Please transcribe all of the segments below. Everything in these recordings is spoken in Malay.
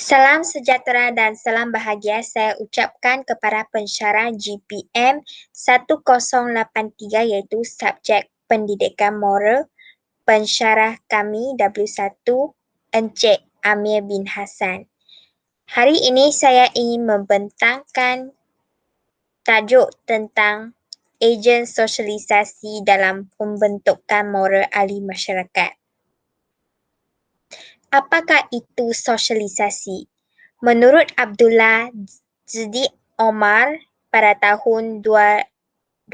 Salam sejahtera dan salam bahagia saya ucapkan kepada pensyarah GPM 1083 iaitu subjek pendidikan moral, pensyarah kami W1 Encik Amir bin Hassan. Hari ini saya ingin membentangkan tajuk tentang ejen sosialisasi dalam pembentukan moral ahli masyarakat. Apakah itu sosialisasi? Menurut Abdullah Zdiq Omar pada tahun 2016,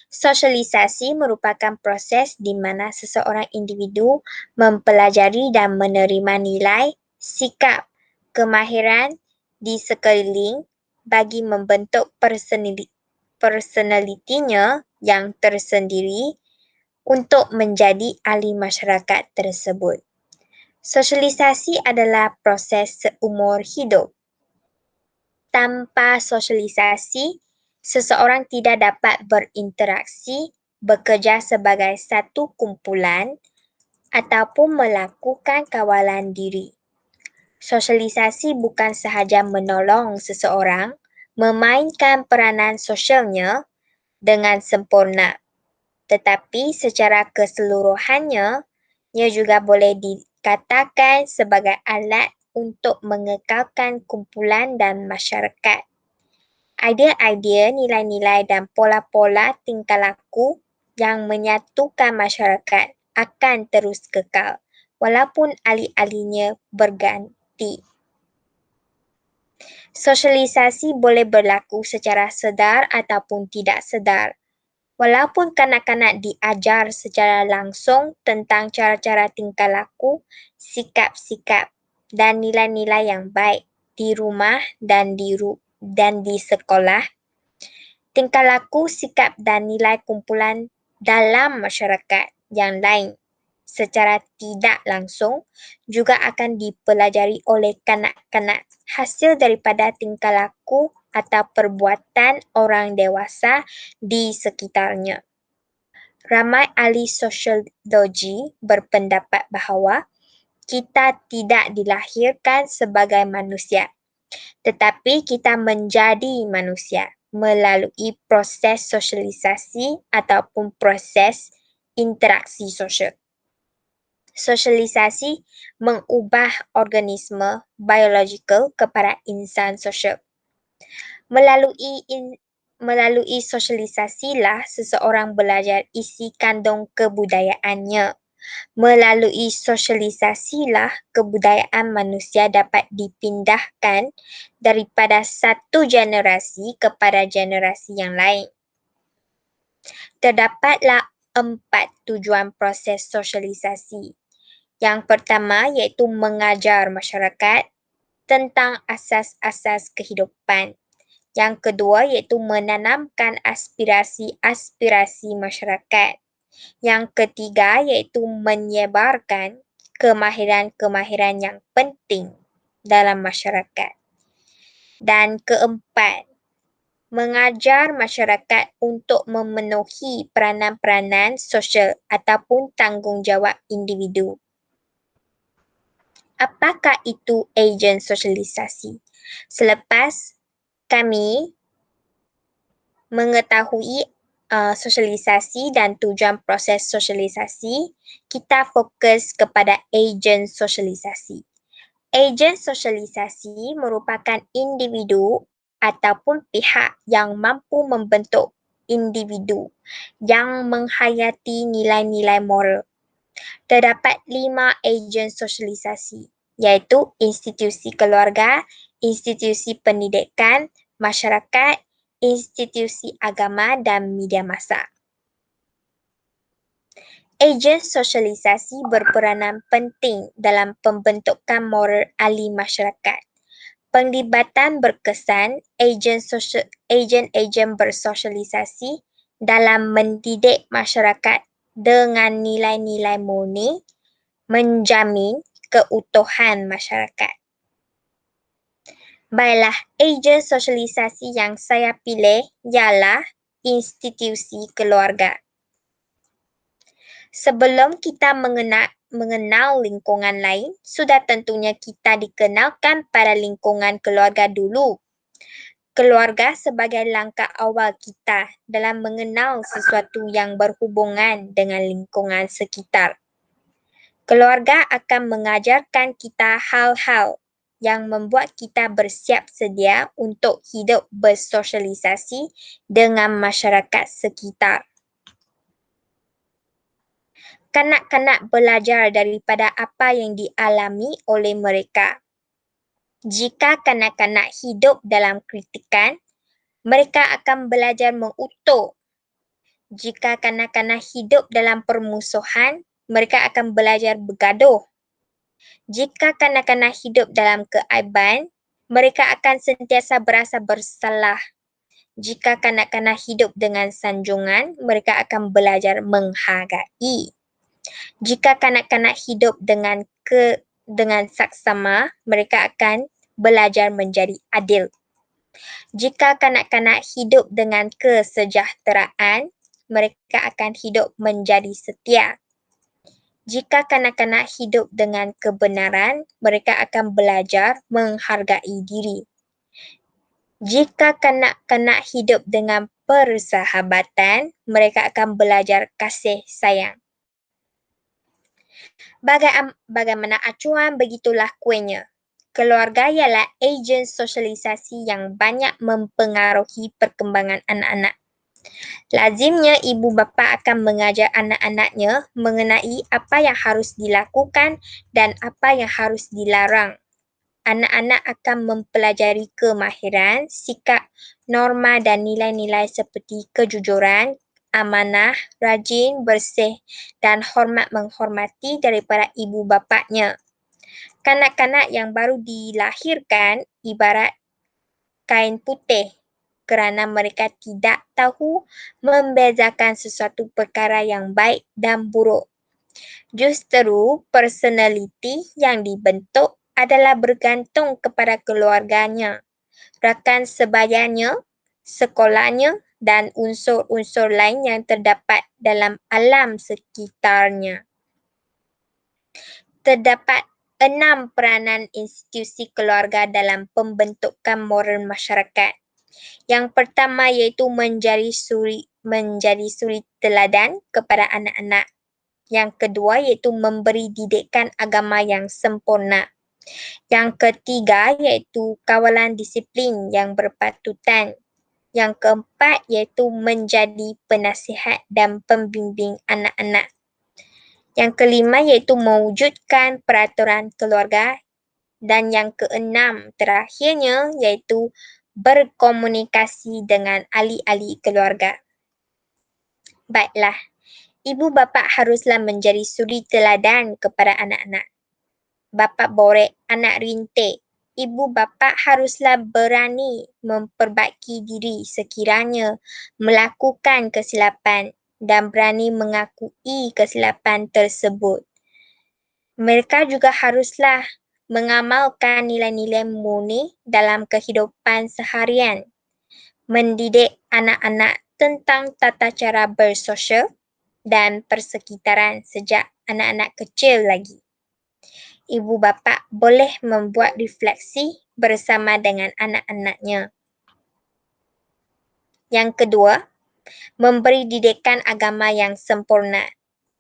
sosialisasi merupakan proses di mana seseorang individu mempelajari dan menerima nilai, sikap, kemahiran di sekeliling bagi membentuk personalitinya yang tersendiri untuk menjadi ahli masyarakat tersebut. Sosialisasi adalah proses seumur hidup. Tanpa sosialisasi, seseorang tidak dapat berinteraksi, bekerja sebagai satu kumpulan, ataupun melakukan kawalan diri. Sosialisasi bukan sahaja menolong seseorang memainkan peranan sosialnya dengan sempurna, tetapi secara keseluruhannya, ia juga boleh dikatakan sebagai alat untuk mengekalkan kumpulan dan masyarakat. Idea-idea, nilai-nilai dan pola-pola tingkah laku yang menyatukan masyarakat akan terus kekal walaupun alih-alihnya berganti. Sosialisasi boleh berlaku secara sedar ataupun tidak sedar. Walaupun kanak-kanak diajar secara langsung tentang cara-cara tingkah laku, sikap-sikap dan nilai-nilai yang baik di rumah dan di sekolah, tingkah laku, sikap dan nilai kumpulan dalam masyarakat yang lain secara tidak langsung juga akan dipelajari oleh kanak-kanak hasil daripada tingkah laku atau perbuatan orang dewasa di sekitarnya. Ramai ahli sosiologi berpendapat bahawa kita tidak dilahirkan sebagai manusia, tetapi kita menjadi manusia melalui proses sosialisasi ataupun proses interaksi sosial. Sosialisasi mengubah organisme biologikal kepada insan sosial. Melalui sosialisasilah seseorang belajar isi kandung kebudayaannya. Melalui sosialisasilah kebudayaan manusia dapat dipindahkan daripada satu generasi kepada generasi yang lain. Terdapatlah 4 tujuan proses sosialisasi. Yang pertama iaitu mengajar masyarakat tentang asas-asas kehidupan. Yang kedua iaitu menanamkan aspirasi-aspirasi masyarakat. Yang ketiga iaitu menyebarkan kemahiran-kemahiran yang penting dalam masyarakat. Dan keempat, mengajar masyarakat untuk memenuhi peranan-peranan sosial ataupun tanggungjawab individu. Apakah itu ejen sosialisasi? Selepas kami mengetahui sosialisasi dan tujuan proses sosialisasi, kita fokus kepada ejen sosialisasi. Ejen sosialisasi merupakan individu ataupun pihak yang mampu membentuk individu yang menghayati nilai-nilai moral. Terdapat 5 ejen sosialisasi, iaitu institusi keluarga, institusi pendidikan, masyarakat, institusi agama dan media massa. Ejen sosialisasi berperanan penting dalam pembentukan moral ahli masyarakat. Penglibatan berkesan ejen-ejen bersosialisasi dalam mendidik masyarakat dengan nilai-nilai murni menjamin keutuhan masyarakat. Baiklah, ejen sosialisasi yang saya pilih ialah institusi keluarga. Sebelum kita mengenal lingkungan lain, sudah tentunya kita dikenalkan pada lingkungan keluarga dulu. Keluarga sebagai langkah awal kita dalam mengenal sesuatu yang berhubungan dengan lingkungan sekitar. Keluarga akan mengajarkan kita hal-hal yang membuat kita bersiap sedia untuk hidup bersosialisasi dengan masyarakat sekitar. Kanak-kanak belajar daripada apa yang dialami oleh mereka. Jika kanak-kanak hidup dalam kritikan, mereka akan belajar mengutuk. Jika kanak-kanak hidup dalam permusuhan, mereka akan belajar bergaduh. Jika kanak-kanak hidup dalam keaiban, mereka akan sentiasa berasa bersalah. Jika kanak-kanak hidup dengan sanjungan, mereka akan belajar menghargai. Jika kanak-kanak hidup dengan saksama, mereka akan belajar menjadi adil. Jika kanak-kanak hidup dengan kesejahteraan, mereka akan hidup menjadi setia. Jika kanak-kanak hidup dengan kebenaran, mereka akan belajar menghargai diri. Jika kanak-kanak hidup dengan persahabatan, mereka akan belajar kasih sayang. Bagaimana acuan, begitulah kuenya. Keluarga ialah ejen sosialisasi yang banyak mempengaruhi perkembangan anak-anak. Lazimnya ibu bapa akan mengajar anak-anaknya mengenai apa yang harus dilakukan dan apa yang harus dilarang. Anak-anak akan mempelajari kemahiran, sikap, norma dan nilai-nilai seperti kejujuran, amanah, rajin, bersih dan hormat menghormati daripada ibu bapanya. Kanak-kanak yang baru dilahirkan ibarat kain putih kerana mereka tidak tahu membezakan sesuatu perkara yang baik dan buruk. Justru personaliti yang dibentuk adalah bergantung kepada keluarganya, rakan sebayanya, sekolahnya dan unsur-unsur lain yang terdapat dalam alam sekitarnya. Terdapat 6 peranan institusi keluarga dalam pembentukan moral masyarakat. Yang pertama iaitu menjadi suri teladan kepada anak-anak. Yang kedua iaitu memberi didikan agama yang sempurna. Yang ketiga iaitu kawalan disiplin yang berpatutan. Yang keempat iaitu menjadi penasihat dan pembimbing anak-anak. Yang kelima iaitu mewujudkan peraturan keluarga. Dan yang keenam terakhirnya iaitu berkomunikasi dengan ahli-ahli keluarga. Baiklah, ibu bapa haruslah menjadi suri teladan kepada anak-anak. Bapa borek anak rintik. Ibu bapa haruslah berani memperbaiki diri sekiranya melakukan kesilapan dan berani mengakui kesilapan tersebut. Mereka juga haruslah mengamalkan nilai-nilai murni dalam kehidupan seharian. Mendidik anak-anak tentang tata cara bersosial dan persekitaran sejak anak-anak kecil lagi. Ibu bapa boleh membuat refleksi bersama dengan anak-anaknya. Yang kedua, memberi didikan agama yang sempurna.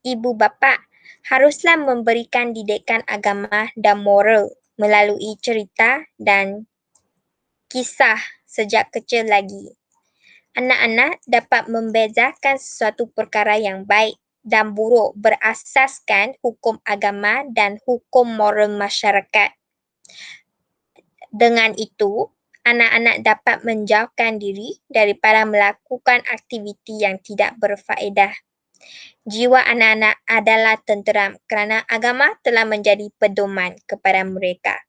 Ibu bapa haruslah memberikan didikan agama dan moral melalui cerita dan kisah sejak kecil lagi. Anak-anak dapat membezakan sesuatu perkara yang baik dan buruk berasaskan hukum agama dan hukum moral masyarakat. Dengan itu, anak-anak dapat menjauhkan diri daripada melakukan aktiviti yang tidak berfaedah. Jiwa anak-anak adalah tenteram kerana agama telah menjadi pedoman kepada mereka.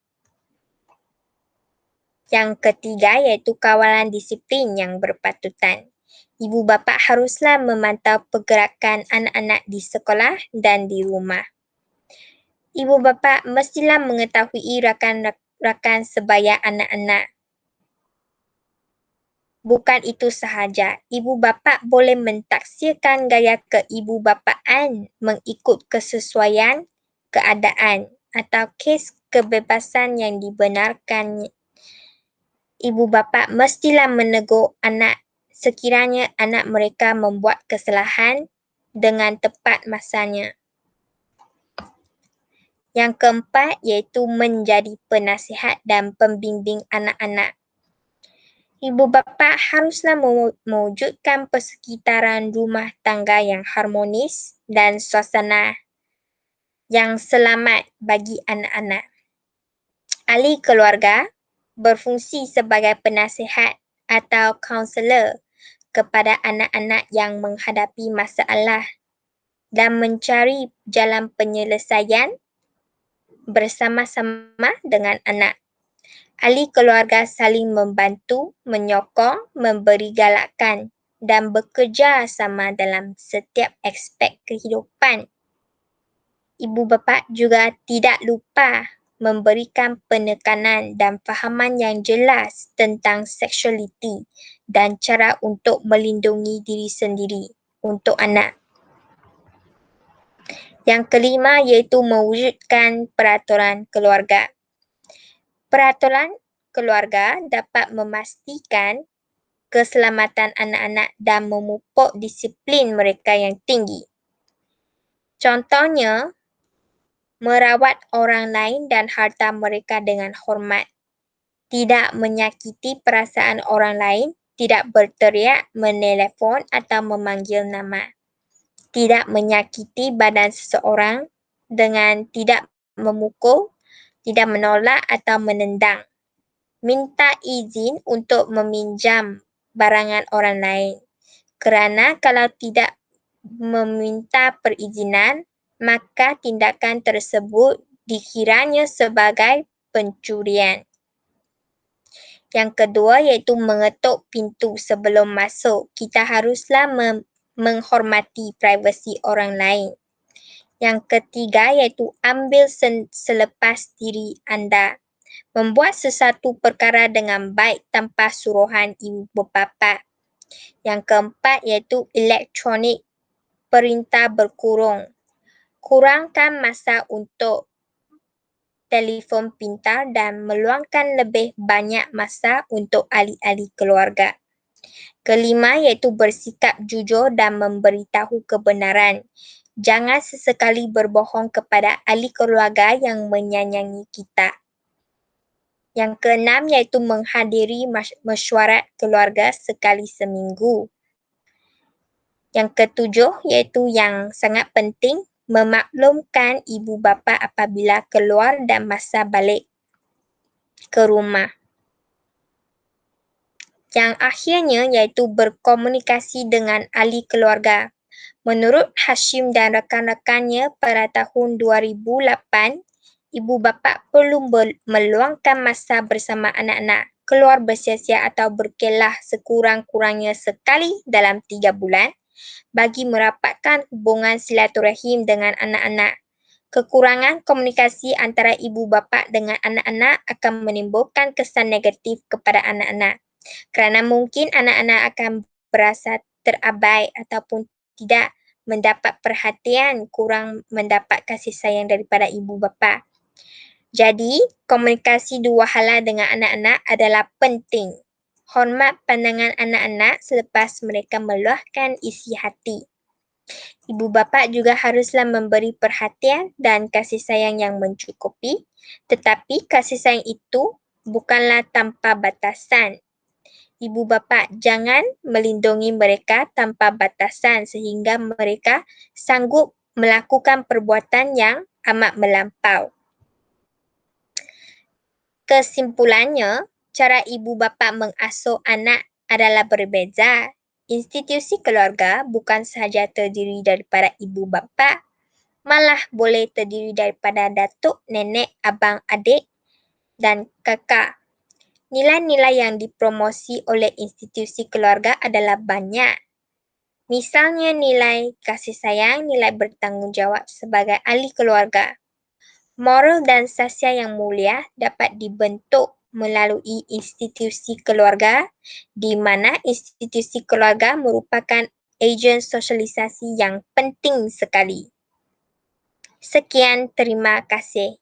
Yang ketiga iaitu kawalan disiplin yang berpatutan. Ibu bapa haruslah memantau pergerakan anak-anak di sekolah dan di rumah. Ibu bapa mestilah mengetahui rakan sebaya anak-anak. Bukan itu sahaja, ibu bapa boleh mentaksirkan gaya keibubapaan mengikut kesesuaian keadaan atau kes kebebasan yang dibenarkan. Ibu bapa mestilah menegur anak sekiranya anak mereka membuat kesalahan dengan tepat masanya. Yang keempat iaitu menjadi penasihat dan pembimbing anak-anak. Ibu bapa haruslah mewujudkan persekitaran rumah tangga yang harmonis dan suasana yang selamat bagi anak-anak. Ahli keluarga berfungsi sebagai penasihat atau kaunselor kepada anak-anak yang menghadapi masalah dan mencari jalan penyelesaian bersama-sama dengan anak. Ahli keluarga saling membantu, menyokong, memberi galakan dan bekerja sama dalam setiap aspek kehidupan. Ibu bapa juga tidak lupa memberikan penekanan dan fahaman yang jelas tentang seksualiti dan cara untuk melindungi diri sendiri untuk anak. Yang kelima iaitu mewujudkan peraturan keluarga. Peraturan keluarga dapat memastikan keselamatan anak-anak dan memupuk disiplin mereka yang tinggi. Contohnya, merawat orang lain dan harta mereka dengan hormat, tidak menyakiti perasaan orang lain, tidak berteriak, menelefon atau memanggil nama, tidak menyakiti badan seseorang dengan tidak memukul, tidak menolak atau menendang, minta izin untuk meminjam barangan orang lain, kerana kalau tidak meminta perizinan, maka tindakan tersebut dikiranya sebagai pencurian. Yang kedua iaitu mengetuk pintu sebelum masuk. Kita haruslah menghormati privasi orang lain. Yang ketiga iaitu ambil selepas diri anda. Membuat sesuatu perkara dengan baik tanpa suruhan ibu bapa. Yang keempat iaitu elektronik, perintah berkurung. Kurangkan masa untuk telefon pintar dan meluangkan lebih banyak masa untuk ahli-ahli keluarga. Kelima iaitu bersikap jujur dan memberitahu kebenaran. Jangan sesekali berbohong kepada ahli keluarga yang menyayangi kita. Yang keenam iaitu menghadiri mesyuarat keluarga sekali seminggu. Yang ketujuh iaitu yang sangat penting, memaklumkan ibu bapa apabila keluar dan masa balik ke rumah. Yang akhirnya iaitu berkomunikasi dengan ahli keluarga. Menurut Hashim dan rakan-rakannya pada tahun 2008, ibu bapa perlu meluangkan masa bersama anak-anak, keluar bersia-sia atau berkelah sekurang-kurangnya sekali dalam 3 bulan bagi merapatkan hubungan silaturahim dengan anak-anak. Kekurangan komunikasi antara ibu bapa dengan anak-anak akan menimbulkan kesan negatif kepada anak-anak. Kerana mungkin anak-anak akan berasa terabai ataupun tidak mendapat perhatian, kurang mendapat kasih sayang daripada ibu bapa. Jadi, komunikasi dua hala dengan anak-anak adalah penting. Hormat pandangan anak-anak selepas mereka meluahkan isi hati. Ibu bapa juga haruslah memberi perhatian dan kasih sayang yang mencukupi, tetapi kasih sayang itu bukanlah tanpa batasan. Ibu bapa jangan melindungi mereka tanpa batasan sehingga mereka sanggup melakukan perbuatan yang amat melampau. Kesimpulannya, cara ibu bapa mengasuh anak adalah berbeza. Institusi keluarga bukan sahaja terdiri daripada ibu bapa, malah boleh terdiri daripada datuk, nenek, abang, adik dan kakak. Nilai-nilai yang dipromosi oleh institusi keluarga adalah banyak. Misalnya nilai kasih sayang, nilai bertanggungjawab sebagai ahli keluarga. Moral dan sasya yang mulia dapat dibentuk melalui institusi keluarga, di mana institusi keluarga merupakan ejen sosialisasi yang penting sekali. Sekian, terima kasih.